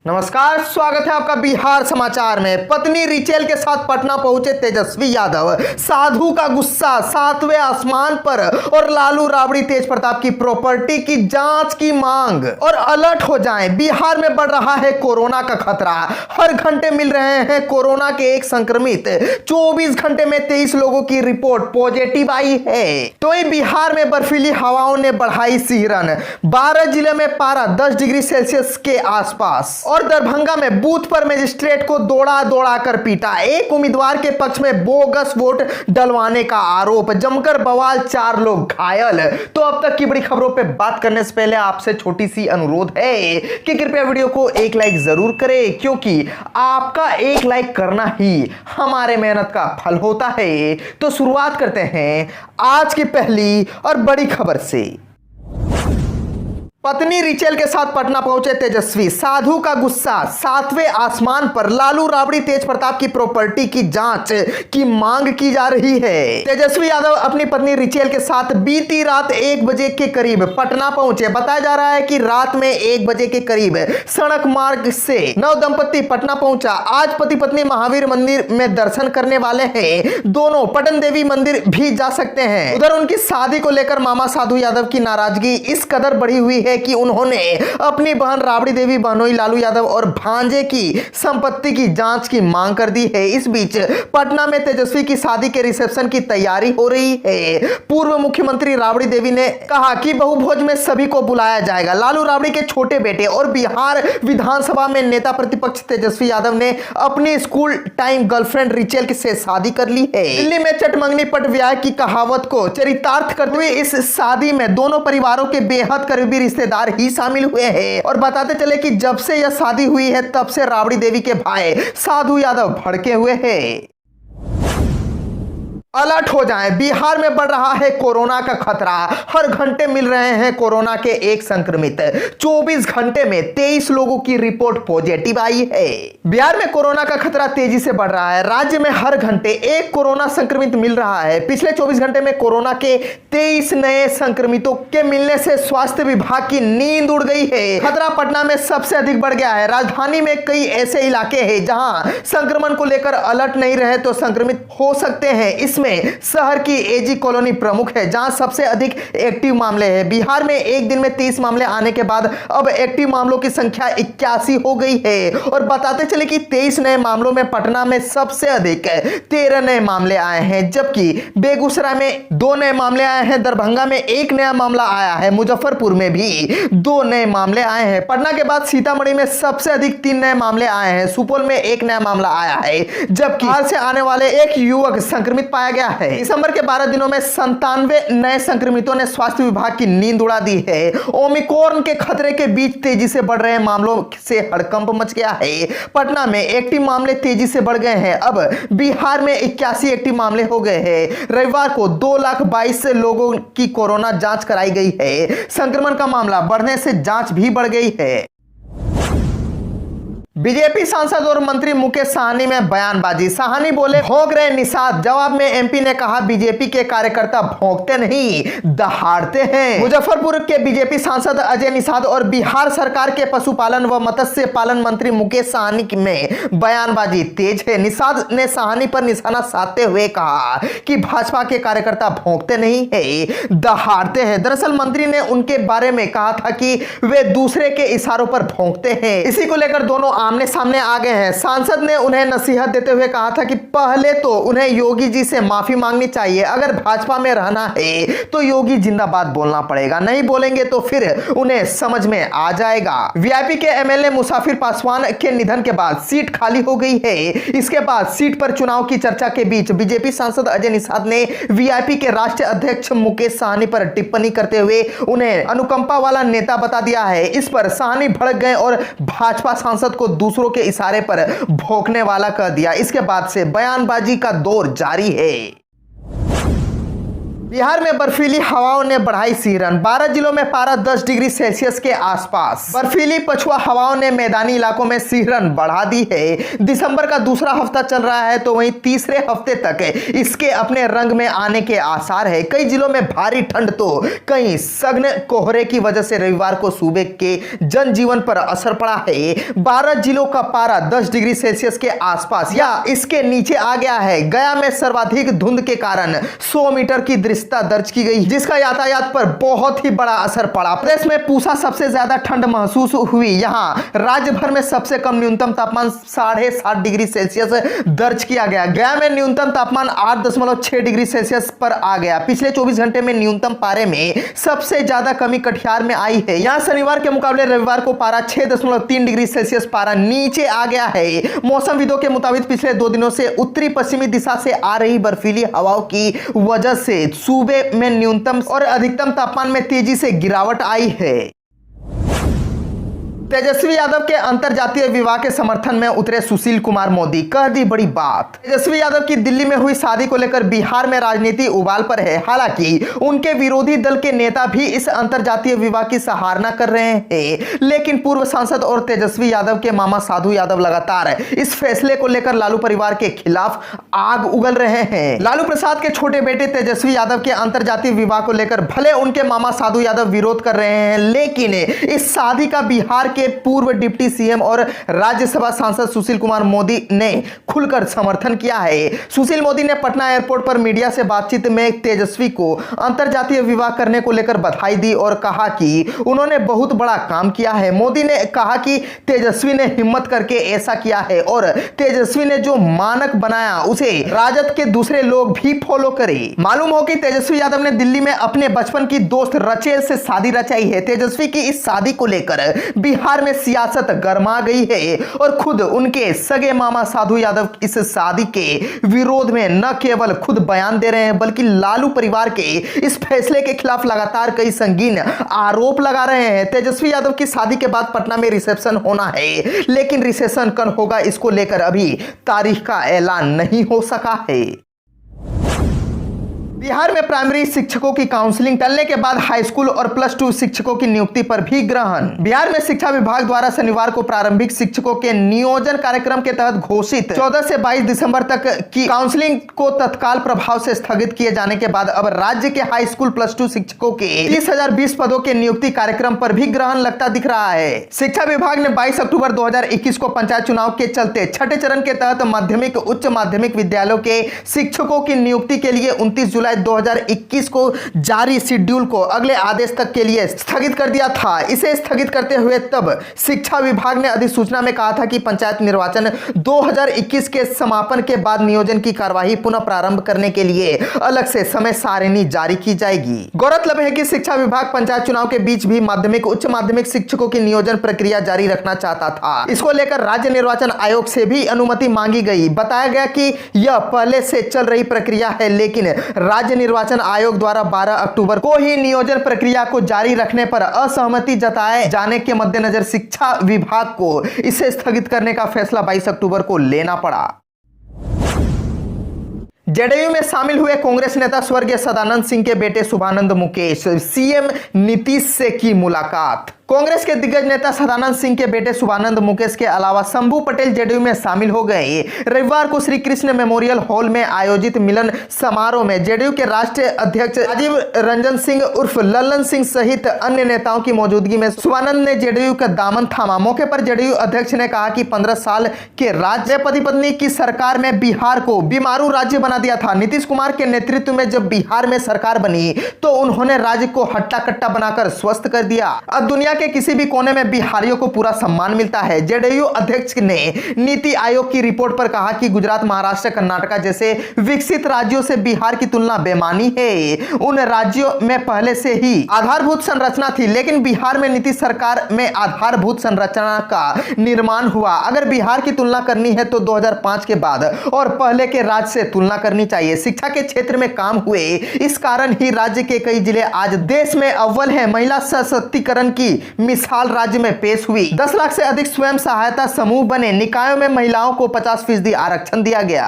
नमस्कार, स्वागत है आपका बिहार समाचार में। पत्नी रिचेल के साथ पटना पहुंचे तेजस्वी यादव, साधु का गुस्सा 7वें आसमान पर और लालू राबड़ी तेज प्रताप की प्रॉपर्टी की जांच की मांग। और अलर्ट हो जाएं, बिहार में बढ़ रहा है कोरोना का खतरा। हर घंटे मिल रहे हैं कोरोना के एक संक्रमित। 24 घंटे में 23 लोगों की रिपोर्ट पॉजिटिव आई है। तो वहीं बिहार में बर्फीली हवाओं ने बढ़ाई सिहरन। 12 जिले में पारा 10 डिग्री सेल्सियस के आसपास। और दरभंगा में बूथ पर मजिस्ट्रेट को दौड़ा दौड़ा कर पीटा। एक उम्मीदवार के पक्ष में बोगस वोट डलवाने का आरोप, जमकर बवाल, 4 लोग घायल। तो अब तक की बड़ी खबरों पे बात करने से पहले आपसे छोटी सी अनुरोध है कि कृपया वीडियो को एक लाइक जरूर करें, क्योंकि आपका एक लाइक करना ही हमारे मेहनत का फल होता है। तो शुरुआत करते हैं आज की पहली और बड़ी खबर से। पत्नी रिचेल के साथ पटना पहुंचे तेजस्वी, साधु का गुस्सा 7वें आसमान पर। लालू राबड़ी तेज प्रताप की प्रॉपर्टी की जांच की मांग की जा रही है। तेजस्वी यादव अपनी पत्नी रिचेल के साथ बीती रात 1 बजे के करीब पटना पहुंचे। बताया जा रहा है कि रात में 1 बजे के करीब सड़क मार्ग से नव दंपति पटना पहुंचा। आज पति पत्नी महावीर मंदिर में दर्शन करने वाले हैं। दोनों पटन देवी मंदिर भी जा सकते हैं। उधर उनकी शादी को लेकर मामा साधु यादव की नाराजगी इस कदर बढ़ी हुई है कि उन्होंने अपनी बहन राबड़ी देवी, बहनोई लालू यादव और भांजे की संपत्ति की जांच की मांग कर दी है। इस बीच पटना में तेजस्वी की शादी के रिसेप्शन की तैयारी हो रही है। पूर्व मुख्यमंत्री राबड़ी देवी ने कहा कि बहुभोज में सभी को बुलाया जाएगा। लालू राबड़ी के छोटे बेटे और बिहार विधानसभा में नेता प्रतिपक्ष तेजस्वी यादव ने अपनी स्कूल टाइम गर्लफ्रेंड रिचेल से शादी कर ली है। दिल्ली में चटमंगनी पट ब्याह की कहावत को चरितार्थ करते हुए इस शादी में दोनों परिवारों के बेहद करीबी रिश्तेदार ही शामिल हुए हैं। और बताते चले कि जब से यह शादी हुई है तब से राबड़ी देवी के भाई साधु यादव भड़के हुए हैं। अलर्ट हो जाएं, बिहार में बढ़ रहा है कोरोना का खतरा। हर घंटे मिल रहे हैं कोरोना के एक संक्रमित। 24 घंटे में 23 लोगों की रिपोर्ट पॉजिटिव आई है। बिहार में कोरोना का खतरा तेजी से बढ़ रहा है। राज्य में हर घंटे एक कोरोना संक्रमित मिल रहा है। पिछले 24 घंटे में कोरोना के 23 नए संक्रमितों के मिलने से स्वास्थ्य विभाग की नींद उड़ गई है। खतरा पटना में सबसे अधिक बढ़ गया है। राजधानी में कई ऐसे इलाके हैं जहां संक्रमण को लेकर अलर्ट नहीं रहे तो संक्रमित हो सकते हैं। इसमें शहर की एजी कॉलोनी प्रमुख है, जहां सबसे अधिक एक्टिव मामले हैं। बिहार में एक दिन में 30 मामले आने के बाद अब एक्टिव मामलों की संख्या 81 हो गई है। और बताते चले कि 23 नए मामलों में पटना में सबसे अधिक 13 नए मामले आए हैं, जबकि बेगूसराय में 2 नए मामले आए हैं। दरभंगा में 1 नया मामला आया है। मुजफ्फरपुर में भी 2 नए मामले आए हैं। पटना के बाद सीतामढ़ी में सबसे अधिक 3 नए मामले आए हैं। सुपौल में 1 नया मामला आया है, जबकि बाहर से आने वाले एक युवक संक्रमित पाया गया है। दिसंबर के 12 दिनों में 97 नए संक्रमितों ने स्वास्थ्य विभाग की नींद उड़ा दी है। ओमिक्रॉन के खतरे के बीच तेजी से बढ़ रहे मामलों से हड़कंप मच गया है। पटना में एक्टिव मामले तेजी से बढ़ गए हैं। अब बिहार में 81 एक्टिव मामले हो गए हैं। रविवार को 2,22,000 लोगों की कोरोना जांच कराई गई है। संक्रमण का मामला बढ़ने से जांच भी बढ़ गई है। बीजेपी सांसद और मंत्री मुकेश साहनी में बयानबाजी। साहनी बोले, भौंक रहे निषाद। जवाब में एमपी ने कहा, बीजेपी के कार्यकर्ता भौंकते नहीं, दहाड़ते हैं। मुजफ्फरपुर के बीजेपी सांसद अजय निषाद और बिहार सरकार के पशुपालन व मत्स्य पालन मंत्री मुकेश साहनी में बयानबाजी तेज है। निषाद ने साहनी पर निशाना साधते हुए कहा कि भाजपा के कार्यकर्ता भौंकते नहीं है, दहाड़ते हैं। दरअसल मंत्री ने उनके बारे में कहा था कि वे दूसरे के इशारों पर भौंकते हैं। इसी को लेकर दोनों आमने सामने आ गए हैं। सांसद ने उन्हें नसीहत देते हुए कहा था कि पहले तो उन्हें योगी जी से माफी मांगनी चाहिए। अगर भाजपा में रहना है तो योगी जिंदाबाद बोलना पड़ेगा, नहीं बोलेंगे तो फिर उन्हें समझ में आ जाएगा। वीआईपी के एमएलए मुसाफिर पासवान के निधन के बाद सीट खाली हो गई है। इसके बाद सीट पर चुनाव की चर्चा के बीच बीजेपी सांसद अजय निषाद ने वीआईपी के राष्ट्रीय अध्यक्ष मुकेश साहनी पर टिप्पणी करते हुए उन्हें अनुकंपा वाला नेता बता दिया है। इस पर साहनी भड़क गए और भाजपा सांसद को दूसरों के इशारे पर भौंकने वाला कर दिया। इसके बाद से बयानबाजी का दौर जारी है। बिहार में बर्फीली हवाओं ने बढ़ाई सिहरन, 12 जिलों में पारा 10 डिग्री सेल्सियस के आसपास। बर्फीली पछुआ हवाओं ने मैदानी इलाकों में सिहरन बढ़ा दी है। दिसंबर का दूसरा हफ्ता चल रहा है तो वहीं तीसरे हफ्ते तक इसके अपने रंग में आने के आसार है। कई जिलों में भारी ठंड तो कहीं सघन कोहरे की वजह से रविवार को सूबे के जनजीवन पर असर पड़ा है। 12 जिलों का पारा 10 डिग्री सेल्सियस के आसपास या इसके नीचे आ गया है। गया में सर्वाधिक धुंध के कारण 100 मीटर की दर्ज की गई, जिसका यातायात पर बहुत ही बड़ा असर पड़ा। प्रदेश में पूसा सबसे ज्यादा ठंड महसूस हुई। यहां राज्य भर में सबसे कम न्यूनतम तापमान 7.5 डिग्री सेल्सियस दर्ज किया गया। गया में न्यूनतम तापमान 8.6 डिग्री सेल्सियस पर आ गया। पिछले 24 घंटे में न्यूनतम पारे में सबसे ज्यादा कमी कटिहार में आई है। यहां शनिवार के मुकाबले रविवार को पारा 6.3 डिग्री सेल्सियस पारा नीचे आ गया है। मौसमविदों के मुताबिक पिछले 2 दिनों से उत्तरी पश्चिमी दिशा से आ रही बर्फीली हवाओं की वजह से सूबे में न्यूनतम और अधिकतम तापमान में तेजी से गिरावट आई है। तेजस्वी यादव के अंतरजातीय विवाह के समर्थन में उतरे सुशील कुमार मोदी, कह दी बड़ी बात। तेजस्वी यादव की दिल्ली में हुई शादी को लेकर बिहार में राजनीति उबाल पर है। हालांकि उनके विरोधी दल के नेता भी इस अंतरजातीय विवाह की सराहना कर रहे हैं, लेकिन पूर्व सांसद और तेजस्वी यादव के मामा साधु यादव लगातार इस फैसले को लेकर लालू परिवार के खिलाफ आग उगल रहे हैं। लालू प्रसाद के छोटे बेटे तेजस्वी यादव के अंतरजातीय विवाह को लेकर भले उनके मामा साधु यादव विरोध कर रहे हैं, लेकिन इस शादी का बिहार के पूर्व डिप्टी सीएम और राज्यसभा सांसद सुशील कुमार मोदी ने खुलकर समर्थन किया है। सुशील मोदी ने पटना एयरपोर्ट पर मीडिया से बातचीत में तेजस्वी को अंतरजातीय विवाह करने को लेकर बधाई दी और कहा कि उन्होंने बहुत बड़ा काम किया है। मोदी ने कहा कि तेजस्वी ने हिम्मत करके ऐसा किया है और तेजस्वी ने जो मानक बनाया उसे राजद के दूसरे लोग भी फॉलो करें। मालूम हो कि तेजस्वी यादव ने दिल्ली में अपने बचपन की दोस्त रचेल से शादी रचाई है। तेजस्वी की इस शादी को लेकर बिहार में सियासत गर्मा गई है और खुद उनके सगे मामा साधु यादव इस शादी के विरोध में न केवल खुद बयान दे रहे हैं बल्कि लालू परिवार के इस फैसले के खिलाफ लगातार कई संगीन आरोप लगा रहे हैं। तेजस्वी यादव की शादी के बाद पटना में रिसेप्शन होना है, लेकिन रिसेप्शन कब होगा इसको लेकर अभी तारीख का ऐलान नहीं हो सका है। बिहार में प्राइमरी शिक्षकों की काउंसलिंग टलने के बाद हाई स्कूल और +2 शिक्षकों की नियुक्ति पर भी ग्रहण। बिहार में शिक्षा विभाग द्वारा शनिवार को प्रारंभिक शिक्षकों के नियोजन कार्यक्रम के तहत घोषित 14 से 22 दिसंबर तक की काउंसलिंग को तत्काल प्रभाव से स्थगित किए जाने के बाद अब राज्य के हाई स्कूल +2 शिक्षकों के 30,020 पदों के नियुक्ति कार्यक्रम पर भी ग्रहण लगता दिख रहा है। शिक्षा विभाग ने 22 अक्टूबर 2021 को पंचायत चुनाव के चलते छठे चरण के तहत माध्यमिक उच्च माध्यमिक विद्यालयों के शिक्षकों की नियुक्ति के लिए 29 जुलाई 2021 को जारी शेड्यूल को अगले आदेश तक के लिए स्थगित कर दिया था। इसे स्थगित करते हुए तब शिक्षा विभाग ने अधिसूचना में कहा था कि पंचायत निर्वाचन 2021 के समापन के बाद नियोजन की कार्यवाही पुनः प्रारंभ करने के लिए अलग से समय सारिणी जारी की जाएगी। गौरतलब है कि शिक्षा विभाग पंचायत चुनाव के बीच भी माध्यमिक उच्च माध्यमिक शिक्षकों की नियोजन प्रक्रिया जारी रखना चाहता था। इसको लेकर राज्य निर्वाचन आयोग से भी अनुमति मांगी गई। बताया गया कि यह पहले से चल रही प्रक्रिया है, लेकिन राज्य निर्वाचन आयोग द्वारा 12 अक्टूबर को ही नियोजन प्रक्रिया को जारी रखने पर असहमति जताए जाने के मद्देनजर शिक्षा विभाग को इसे स्थगित करने का फैसला 22 अक्टूबर को लेना पड़ा। जेडीयू में शामिल हुए कांग्रेस नेता स्वर्गीय सदानंद सिंह के बेटे शुभानंद मुकेश सीएम नीतीश से की मुलाकात। कांग्रेस के दिग्गज नेता सदानंद सिंह के बेटे शुभानंद मुकेश के अलावा शंभू पटेल जेडीयू में शामिल हो गए। रविवार को श्री कृष्ण मेमोरियल हॉल में आयोजित मिलन समारोह में जेडीयू के राष्ट्रीय अध्यक्ष राजीव रंजन सिंह उर्फ लल्लन सिंह सहित अन्य नेताओं की मौजूदगी में शुभानंद ने जेडीयू का दामन थामा। मौके पर जेडीयू अध्यक्ष ने कहा कि 15 साल के राज्य पति पत्नी की सरकार में बिहार को बीमारू राज्य बना दिया था। नीतीश कुमार के नेतृत्व में जब बिहार में सरकार बनी तो उन्होंने राज्य को हट्टा कट्टा बनाकर स्वस्थ कर दिया। अब दुनिया के किसी भी कोने में बिहारियों को पूरा सम्मान मिलता है। जेडीयू अध्यक्ष ने नीति आयोग की रिपोर्ट पर कहा कि गुजरात, महाराष्ट्र, कर्नाटक जैसे विकसित राज्यों से बिहार की तुलना बेमानी है। उन राज्यों में पहले से ही आधारभूत संरचना थी, लेकिन बिहार में नीतीश सरकार में आधारभूत संरचना का निर्माण हुआ। अगर बिहार की तुलना करनी है तो 2005 के बाद और पहले के राज्य से तुलना करनी चाहिए। शिक्षा के क्षेत्र में काम हुए, इस कारण ही राज्य के कई जिले आज देश में अव्वल है। महिला सशक्तिकरण की मिसाल राज्य में पेश हुई। 10 लाख से अधिक स्वयं सहायता समूह बने। निकायों में महिलाओं को 50% आरक्षण दिया गया।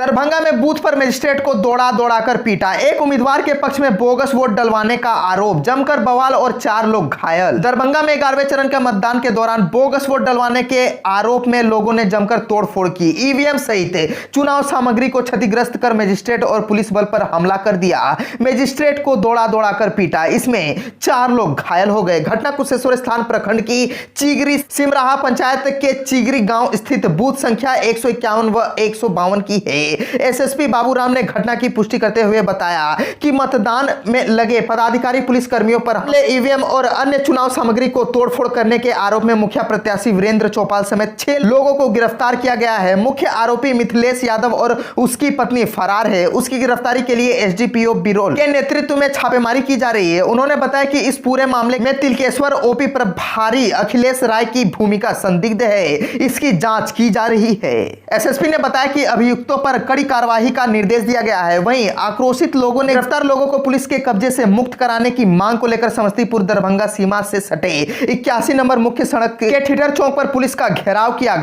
दरभंगा में बूथ पर मजिस्ट्रेट को दौड़ा दौड़ाकर पीटा, एक उम्मीदवार के पक्ष में बोगस वोट डलवाने का आरोप, जमकर बवाल और 4 लोग घायल। दरभंगा में 11वें चरण के मतदान के दौरान बोगस वोट डलवाने के आरोप में लोगों ने जमकर तोड़फोड़ की। ईवीएम सहित चुनाव सामग्री को क्षतिग्रस्त कर मजिस्ट्रेट और पुलिस बल पर हमला कर दिया। मजिस्ट्रेट को दौड़ा दौड़ाकर पीटा, इसमें 4 लोग घायल हो गए। घटना कुशेश्वर स्थान प्रखंड की चिगरी सिमराहा पंचायत के चिगरी गांव स्थित बूथ संख्या 151 व 152 की है। एसएसपी बाबूराम ने घटना की पुष्टि करते हुए बताया कि मतदान में लगे पदाधिकारी पुलिस कर्मियों पर हमले, ईवीएम और अन्य चुनाव सामग्री को तोड़फोड़ करने के आरोप में मुखिया प्रत्याशी वीरेंद्र चौपाल समेत 6 लोगों को गिरफ्तार किया गया है। मुख्य आरोपी मिथिलेश यादव और उसकी पत्नी फरार है। उसकी गिरफ्तारी के लिए एसडीपीओ बिरोल के नेतृत्व में छापेमारी की जा रही है। उन्होंने बताया कि इस पूरे मामले में तिलकेश्वर ओपी प्रभारी अखिलेश राय की भूमिका संदिग्ध है, इसकी जांच की जा रही है। एसएसपी ने बताया कि अभियुक्तों पर कड़ी कार्रवाई का निर्देश दिया गया है। वहीं आक्रोशित लोगों ने गिरफ्तार लोगों को पुलिस के कब्जे से मुक्त कराने की मांग को लेकर समस्तीपुर दरभंगा सीमा से सटे 81 नंबर मुख्य सड़क के ठिठर चौक पर पुलिस का घेराव किया।